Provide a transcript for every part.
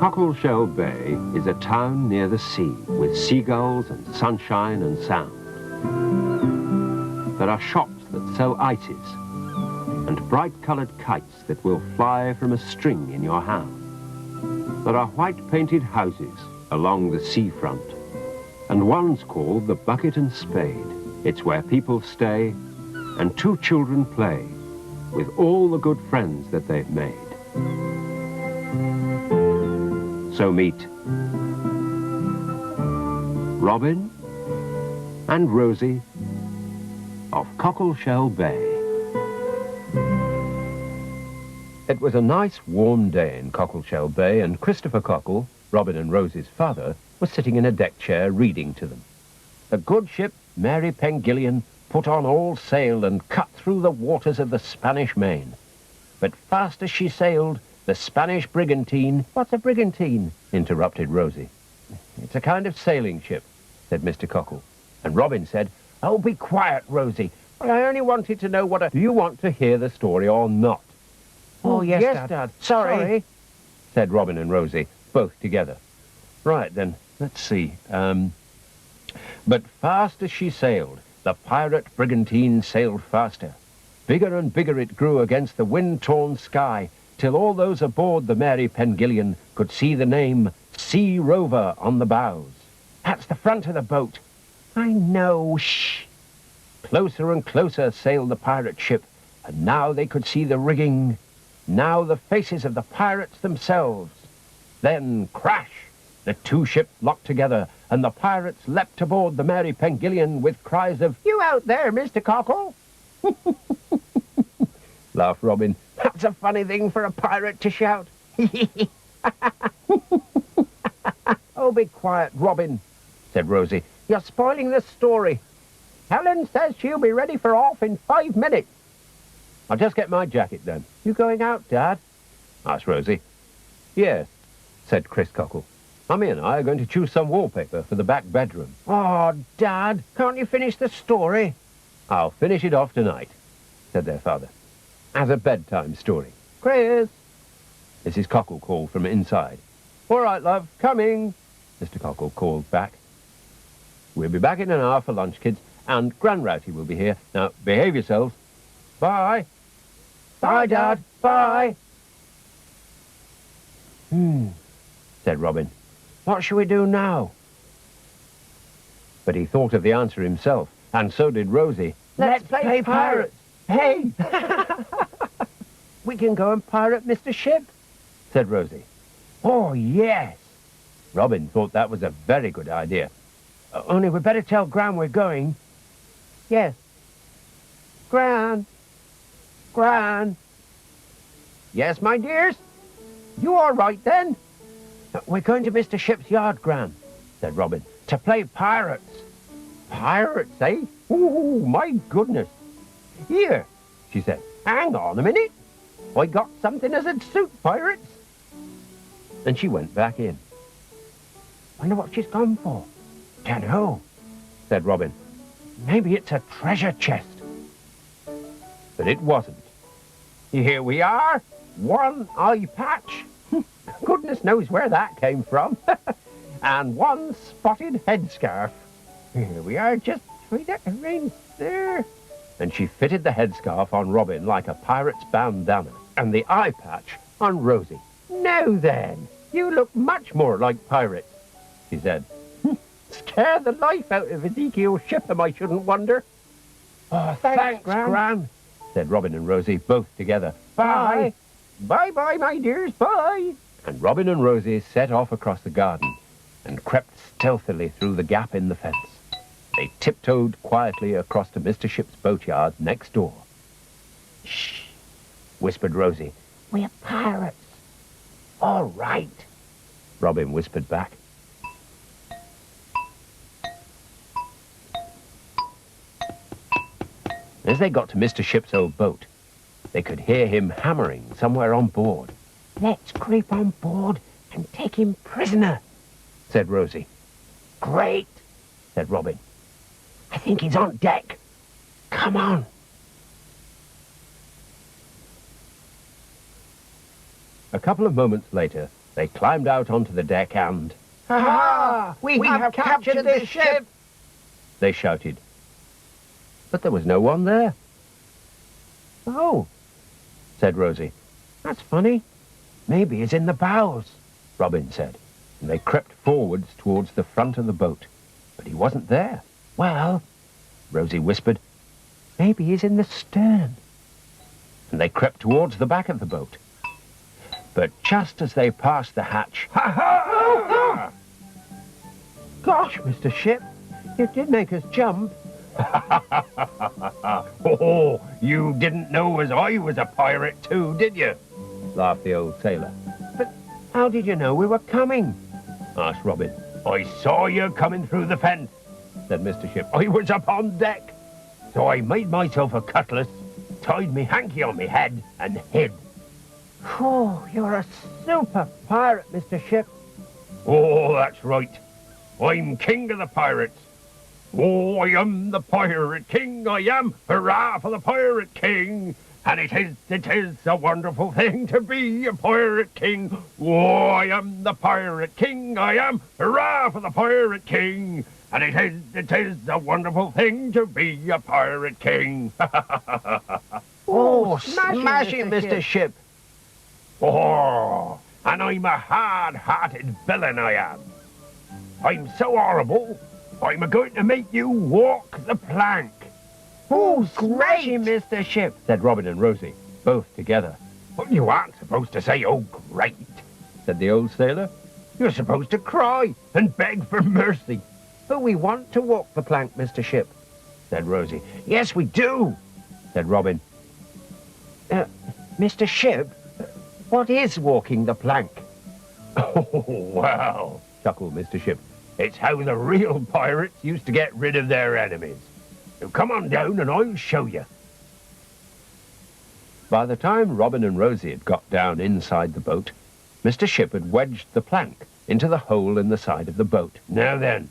Cockleshell Bay is a town near the sea with seagulls and sunshine and sound. There are shops that sell ices and bright-coloured kites that will fly from a string in your hand. There are white-painted houses along the seafront, and one's called the Bucket and Spade. It's where people stay and two children play with all the good friends that they've made. So meet Robin and Rosie of Cockleshell Bay. It was a nice warm day in Cockleshell Bay, and Christopher Cockle, Robin and Rosie's father, was sitting in a deck chair reading to them. The good ship Mary Pengillion put on all sail and cut through the waters of the Spanish Main. But fast as she sailed, the Spanish brigantine... What's a brigantine? Interrupted Rosie. It's a kind of sailing ship, said Mr. Cockle. And Robin said, Oh, be quiet, Rosie. I only wanted to know what Do you want to hear the story or not? Oh, yes, Dad. Sorry, said Robin and Rosie, both together. Right, then, let's see. But fast as she sailed, the pirate brigantine sailed faster. Bigger and bigger it grew against the wind-torn sky, till all those aboard the Mary Pengillion could see the name Sea Rover on the bows. That's the front of the boat. I know, shh. Closer and closer sailed the pirate ship, and now they could see the rigging, now the faces of the pirates themselves. Then, crash! The two ships locked together, and the pirates leapt aboard the Mary Pengillion with cries of, You out there, Mr. Cockle! Laughed Robin. That's a funny thing for a pirate to shout. Oh, be quiet, Robin, said Rosie. You're spoiling the story. Helen says she'll be ready for off in 5 minutes. I'll just get my jacket then. You going out, Dad? Asked Rosie. Yes, said Chris Cockle. Mummy and I are going to choose some wallpaper for the back bedroom. Oh, Dad, can't you finish the story? I'll finish it off tonight, said their father, as a bedtime story. Chris! Mrs. Cockle called from inside. All right, love, coming, Mr. Cockle called back. We'll be back in an hour for lunch, kids, and Gran Rowty will be here. Now, behave yourselves. Bye. Bye, Dad. Bye. Said Robin. What shall we do now? But he thought of the answer himself, and so did Rosie. Let's play pirates. Hey! We can go and pirate Mr. Ship, said Rosie. Oh, yes. Robin thought that was a very good idea. Only we'd better tell Gran we're going. Yes. Gran. Gran. Yes, my dears? You all right, then? We're going to Mr. Ship's yard, Gran, said Robin, to play pirates. Pirates, eh? Ooh, my goodness. Here, she said. Hang on a minute. I got something as'd suit pirates. And she went back in. Wonder what she's gone for. Dunno, said Robin. Maybe it's a treasure chest. But it wasn't. Here we are. One eye patch. Goodness knows where that came from. And one spotted headscarf. Here we are, just right there. And she fitted the headscarf on Robin like a pirate's bandana, and the eye patch on Rosie. Now then, you look much more like pirates, she said. Scare the life out of Ezekiel Shipham, I shouldn't wonder. Oh, thanks, Gran, said Robin and Rosie, both together. Bye. Bye-bye, my dears, bye. And Robin and Rosie set off across the garden and crept stealthily through the gap in the fence. They tiptoed quietly across to Mr. Ship's boatyard next door. Shh, whispered Rosie. We're pirates. All right, Robin whispered back. As they got to Mr. Ship's old boat, they could hear him hammering somewhere on board. Let's creep on board and take him prisoner, said Rosie. Great, said Robin. I think he's on deck. Come on. A couple of moments later, They climbed out onto the deck and... Ha! We have captured this ship! they shouted. But there was no one there. Oh, Said Rosie. that's funny. Maybe he's in the bows, Robin said. And they crept forwards towards the front of the boat. But he wasn't there. Well, Rosie whispered. maybe he's in the stern. And they crept towards the back of the boat. But just as they passed the hatch... Ha ha! Gosh, Mr. Ship, you did make us jump. Oh, you didn't know as I was a pirate too, did you? Laughed the old sailor. But how did you know we were coming? Asked Robin. I saw you coming through the fence, said Mr. Ship. I was up on deck. So I made myself a cutlass, tied me hanky on me head, and hid. Oh, you're a super pirate, Mr. Ship. Oh, that's right. I'm king of the pirates. Oh, I am the pirate king, I am. Hurrah for the pirate king. And it is a wonderful thing to be a pirate king. Oh, I am the pirate king, I am. Hurrah for the pirate king. And it is a wonderful thing to be a pirate king. Oh, smash it, Mr. Ship. Oh, and I'm a hard-hearted villain, I am. I'm so horrible, I'm going to make you walk the plank. Oh, great, Mr. Ship, Said Robin and Rosie, both together. But you aren't supposed to say, oh, great, said the old sailor. You're supposed to cry and beg for mercy. But we want to walk the plank, Mr. Ship, Said Rosie. Yes, we do, said Robin. Mr. Ship, what is walking the plank? Oh, well, chuckled Mr. Ship. It's how the real pirates used to get rid of their enemies. So come on down and I'll show you. By the time Robin and Rosie had got down inside the boat, Mr. Ship had wedged the plank into the hole in the side of the boat. Now then,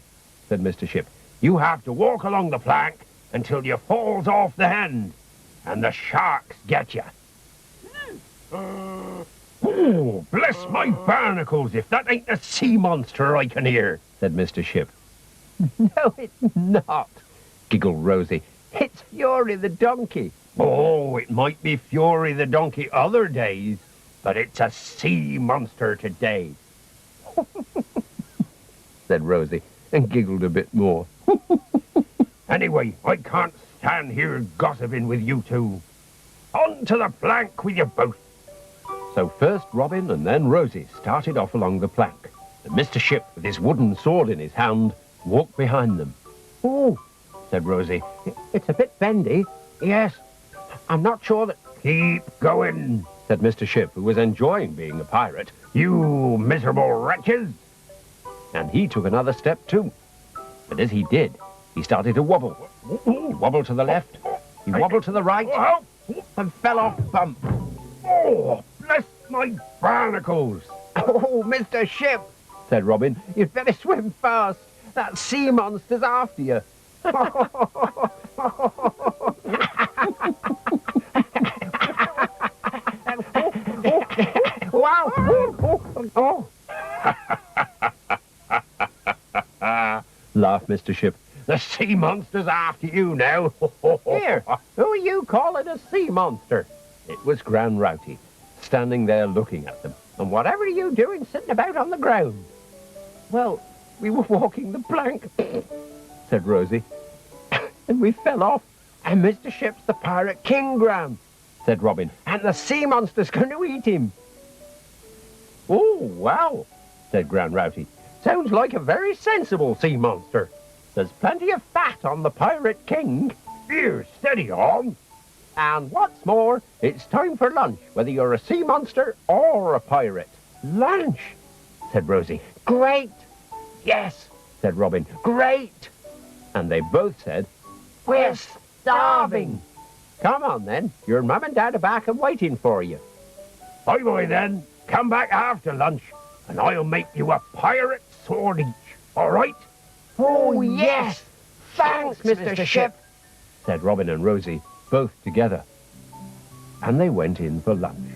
said Mr. Ship, you have to walk along the plank until you falls off the end, and the sharks get you. Oh, bless my barnacles if that ain't a sea monster I can hear, said Mr. Ship. No, it's not, Giggled Rosie. it's Fury the donkey. Oh, it might be Fury the donkey other days, but it's a sea monster today, said Rosie, and giggled a bit more. Anyway, I can't stand here gossiping with you two. On to the plank with you both. So first Robin and then Rosie started off along the plank. And Mr. Ship, with his wooden sword in his hand, walked behind them. Oh, Said Rosie. it's a bit bendy. Yes, I'm not sure that... Keep going, said Mr. Ship, who was enjoying being a pirate. You miserable wretches! And he took another step too. But as he did, he started to wobble. He wobbled to the left, he wobbled to the right, and fell off bump. Oh, bless my barnacles! Oh, Mr. Ship, Said Robin. you'd better swim fast. That sea monster's after you. Wow! Oh. Laughed Mr. Ship. The sea monster's after you now. Here, who are you calling a sea monster? It was Gran Rowty, standing there looking at them. And whatever are you doing sitting about on the ground? Well, we were walking the plank, said Rosie. And we fell off. And Mr. Ship's the pirate king, Gran. Said Robin. And the sea monster's going to eat him. Oh, wow, said Gran Rowty. Sounds like a very sensible sea monster. There's plenty of fat on the pirate king. Here, steady on. And what's more, it's time for lunch, whether you're a sea monster or a pirate. Lunch, said Rosie. Great. Yes, said Robin. Great. And they both said, We're starving. Come on, then. Your mum and dad are back and waiting for you. Bye-bye, then. Come back after lunch, and I'll make you a pirate sword each, all right? Oh, yes. Thanks, Mr. Ship, said Robin and Rosie, both together. And they went in for lunch.